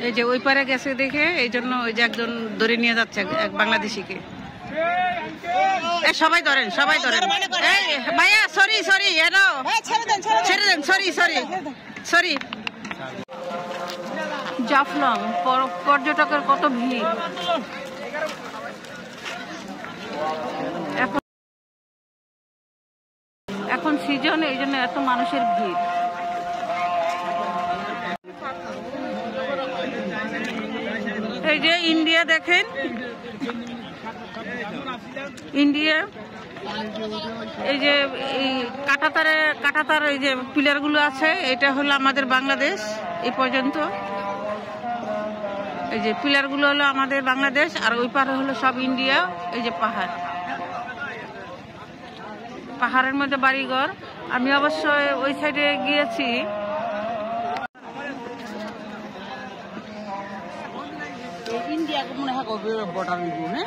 এই যে ওই পারে গেছে দেখে এই জন্য ওই যে একজন ধরে নিয়ে যাচ্ছে এক বাংলাদেশিকে। সবাই ধরেন, সবাই ধরেন। ভাইয়া সরি সরি, ছেড়ে দেন, সরি সরি সরি। জাফলং পর্যটকের কত ভিড়। এখন সিজন, এই জন্য এত মানুষের ভিড়। এই যে ইন্ডিয়া দেখেন, ইন্ডিয়া এই যে এই কাঁটাতার এই যে পিলার গুলো আছে, এটা হলো আমাদের বাংলাদেশ। এই পর্যন্ত এই যে পিলার গুলো হলো আমাদের বাংলাদেশ, আর ওই পারে হলো সব ইন্ডিয়া। এই যে পাহাড়ের মধ্যে বাড়িঘর। আমি অবশ্য ওই সাইডে গিয়েছি।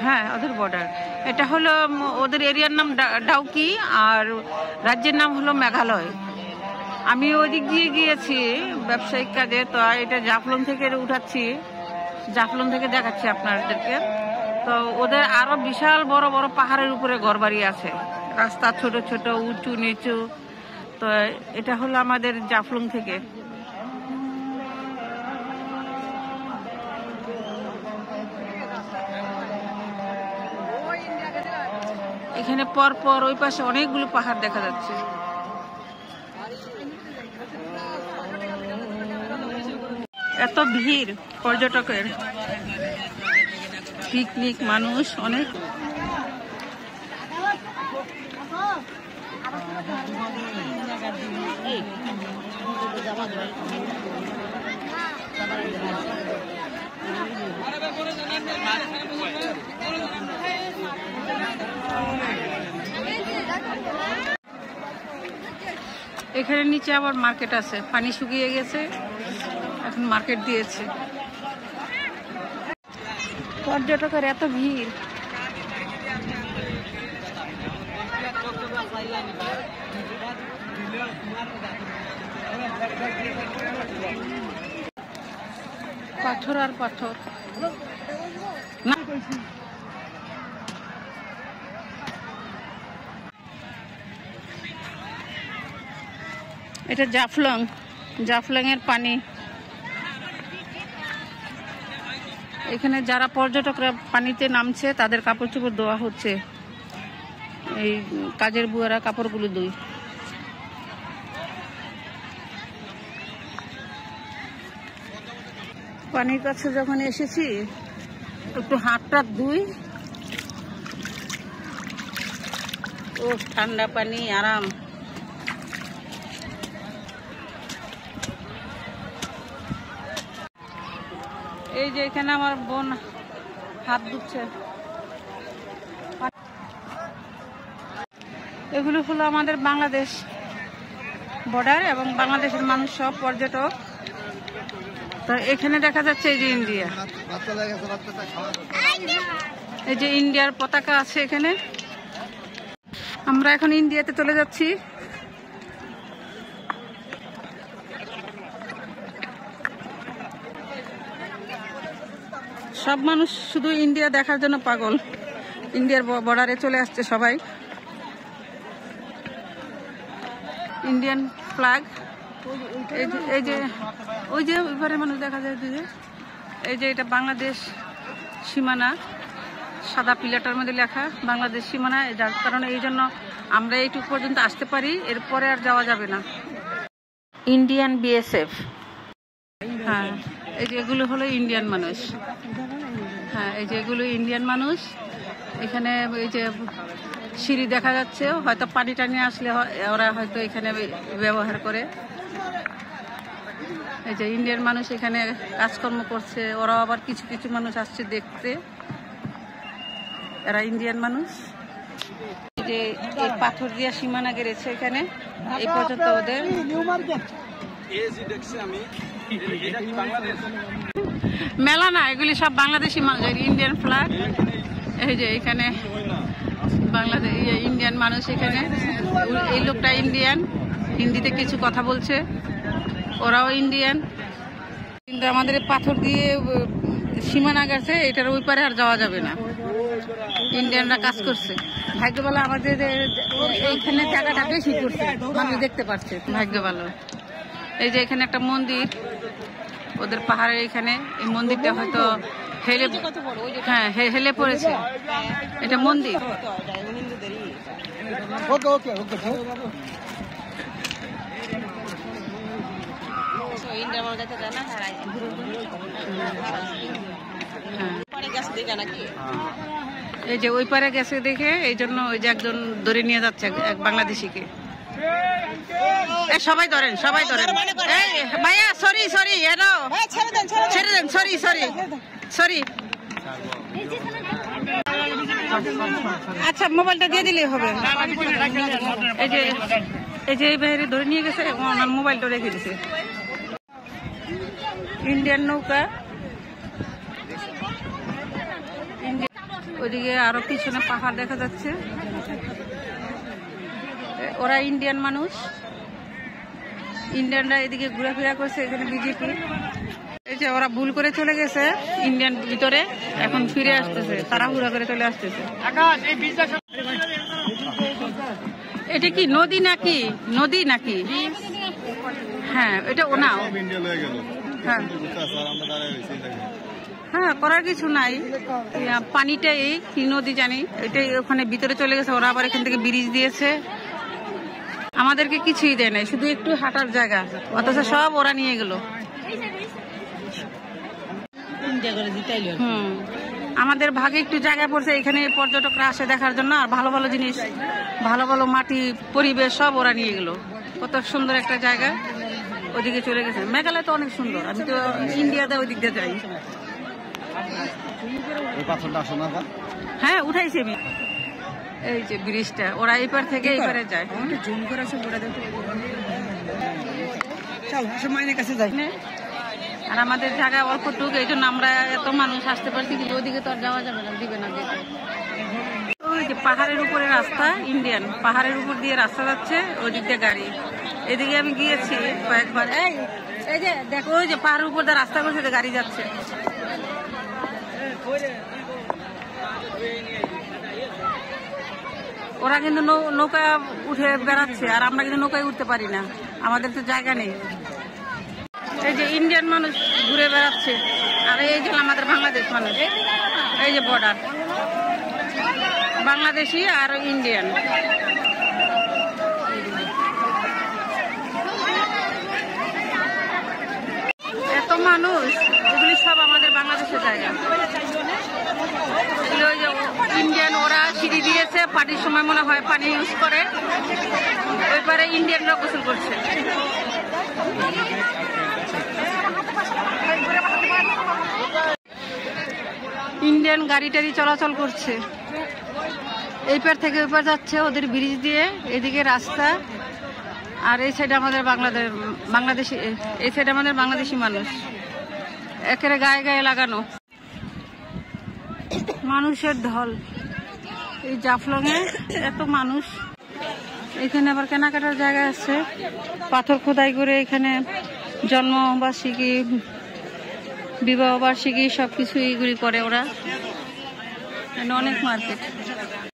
হ্যাঁ, ওদের বর্ডার। এটা হলো ওদের এরিয়ার নাম ডাউকি, আর রাজ্যের নাম হলো মেঘালয়। আমি ওই দিক দিয়ে গিয়েছি ব্যবসায়িক কাজে। তো এটা জাফলং থেকে উঠাচ্ছি, জাফলং থেকে দেখাচ্ছি আপনাদেরকে। তো ওদের আরো বিশাল বড় বড় পাহাড়ের উপরে ঘরবাড়ি আছে, রাস্তা ছোট ছোট, উঁচু নিচু। তো এটা হলো আমাদের জাফলং থেকে। এখানে পরপর ওই পাশে অনেকগুলো পাহাড় দেখা যাচ্ছে। এত ভিড় পর্যটকের, পিকনিক মানুষ অনেক। এখানে নিচে আবার মার্কেট আছে, পানি শুকিয়ে গেছে, এখন মার্কেট দিয়েছে। পর্যটকের এত ভিড়। পাথর আর পাথর না। এটা জাফলং, জাফলং এর পানি। এখানে যারা পর্যটকরা পানিতে নামছে তাদের কাপড় চোপড় ধোয়া হচ্ছে। এই কাজের বুয়ারা কাপড়গুলো ধুই। পানির কাছে যখন এসেছি একটু হাতটা ধুই। ও ঠান্ডা পানি, আরাম। এই যে এখানে আমার বোন হাত ধুচ্ছে। এগুলো হলো আমাদের বাংলাদেশ বর্ডার, এবং বাংলাদেশের মানুষ সব পর্যটক। তো এখানে দেখা যাচ্ছে এই যে ইন্ডিয়া, এই যে ইন্ডিয়ার পতাকা আছে এখানে। আমরা এখন ইন্ডিয়াতে চলে যাচ্ছি। সব মানুষ শুধু ইন্ডিয়া দেখার জন্য পাগল। ইন্ডিয়ার বর্ডারে চলে আসছে সবাই। ইন্ডিয়ান ফ্ল্যাগ, এই যে ওই যে ওইবারে মানুষ দেখা যায় যে এই যে এটা বাংলাদেশ সীমানা, সাদা পিলাটার মধ্যে লেখা বাংলাদেশ সীমানা। যার কারণে এই জন্য আমরা এইটুকু পর্যন্ত আসতে পারি, এরপরে আর যাওয়া যাবে না। Indian BSF. হ্যাঁ, এই যে এগুলো হলো ইন্ডিয়ান মানুষ। হ্যাঁ, এই যে এগুলো ইন্ডিয়ান মানুষ। এখানে এই যে সিঁড়ি দেখা যাচ্ছে, হয়তো পানি টানি আসলে ওরা হয়তো এখানে ব্যবহার করে। এই যে ইন্ডিয়ান মানুষ এখানে কাজকর্ম করছে। ওরাও আবার কিছু কিছু মানুষ আসছে দেখতে, এরা ইন্ডিয়ান মানুষ। এই যে এই পাথর দিয়া সীমানা গেড়েছে এখানে, এই পর্যন্ত ওদের। মেলা না, এগুলি সব বাংলাদেশি মানুষ। ইন্ডিয়ান ফ্ল্যাগ, এই যে এখানে বাংলাদেশ ইন্ডিয়ান মানুষ। এখানে এই লোকটা ইন্ডিয়ান, হিন্দিতে কিছু কথা বলছে। ওরাও ইন্ডিয়ান, কিন্তু আমাদের পাথর দিয়ে সীমানা গেছে, এটার ওই পারে আর যাওয়া যাবে না। ইন্ডিয়ানরা কাজ করছে, ভাগ্য ভালো আমাদের এইখানে জায়গাটা বেশি করছে, মানুষ দেখতে পাচ্ছে, ভাগ্য ভালো। এই যে এখানে একটা মন্দির, ওদের পাহাড়ের এখানে এই মন্দিরটা হয়তো হেলে, হ্যাঁ হেলে পড়েছে, এটা মন্দির। এই যে ওই পারে গেছে দেখে এই জন্য ওই যে একজন ধরে নিয়ে যাচ্ছে এক বাংলাদেশিকে। সবাই ধরেন, সবাই ধরেন। ভাইয়া সরি সরি, ছেড়ে দেন, সরি সরি সরি। আচ্ছা মোবাইলটা দিয়ে দিলেই হবে। এই যে এই বাইরে ধরে নিয়ে গেছে, ওনার মোবাইলটা রেখে দিছে। ইন্ডিয়ান নৌকা, ওইদিকে আরো পিছনে পাহাড় দেখা যাচ্ছে। ওরা ইন্ডিয়ান মানুষ, ইন্ডিয়ানরা এদিকে ঘোরাফেরা করছে, এখানে বিজেপি। এই যে ওরা ভুল করে চলে গেছে ইন্ডিয়ান ভিতরে, এখন ফিরে আসতেছে, তাড়াহুড়া করে চলে আসতেছে। এটা কি নদী নাকি? নদী নাকি? হ্যাঁ এটা ওনা। হ্যাঁ হ্যাঁ, করার কিছু নাই, পানিটাই কি নদী জানি, এটাই ওখানে ভিতরে চলে গেছে। ওরা আবার এখান থেকে ব্রিজ দিয়েছে, আমাদেরকে কিছুই দেয় নাই, শুধু একটু হাঁটার জায়গা, অথচ সব ওরা নিয়ে গেল। আমাদের ভাগে একটু জায়গা পড়ছে, এখানে পর্যটকরা আসে দেখার জন্য, আর ভালো ভালো জিনিস, ভালো ভালো মাটি, পরিবেশ সব ওরা নিয়ে গেল। কত সুন্দর একটা জায়গা, ওইদিকে চলে গেছে। মেঘালয় তো অনেক সুন্দর, আমি তো ইন্ডিয়াতে ওই দিক দিয়ে যাই। হ্যাঁ উঠাইছি আমি। এই যে ব্রিজটা, ওরা এপার থেকে এপারে যায়। আর আমাদের জায়গা অল্পটুকু, এই জন্য আমরা এত মানুষ আসতে পারছি, কিন্তু ওইদিকে তো আর যাওয়া যাবে না, দিবে না যেতে। ওই যে পাহাড়ের উপরে রাস্তা, ইন্ডিয়ান পাহাড়ের উপর দিয়ে রাস্তা যাচ্ছে, ওই দিক দিয়ে গাড়ি। এদিকে আমি গিয়েছি কয়েকবার। এই যে দেখো, ওই যে পাহাড়ের উপর দিয়ে রাস্তা করছে, গাড়ি যাচ্ছে। ওরা কিন্তু নৌকা উঠে বেড়াচ্ছে, আর আমরা কিন্তু নৌকায় উঠতে পারি না, আমাদের তো জায়গা নেই। এই যে ইন্ডিয়ান মানুষ ঘুরে বেড়াচ্ছে, আর এই যে আমাদের বাংলাদেশ মানুষ। এই যে বর্ডার, বাংলাদেশি আর ইন্ডিয়ান। এত মানুষ, এগুলি সব আমাদের বাংলাদেশের জায়গা। ওই যে ইন্ডিয়ান, ওরা সিঁড়ি দিয়েছে, পানির সময় মনে হয় পানি ইউজ করে, ওই পারে ইন্ডিয়ানরা গোসল করছে। ইন্ডিয়ান গাড়ি টাড়ি চলাচল করছে, এই পার থেকে ওই পার যাচ্ছে, ওদের ব্রিজ দিয়ে। এদিকে রাস্তা, আর এই সাইডে আমাদের বাংলাদেশি, এই সাইডে আমাদের বাংলাদেশি মানুষ, একেবারে গায়ে গায়ে লাগানো মানুষের ঢল। এই জাফলং এ এত মানুষ, এখানে আবার কেনাকাটার জায়গা আছে, পাথর খোদাই করে এখানে জন্মবার্ষিকী, বিবাহ বার্ষিকী সবকিছু এইগুলি করে ওরা। অনেক মার্কেট।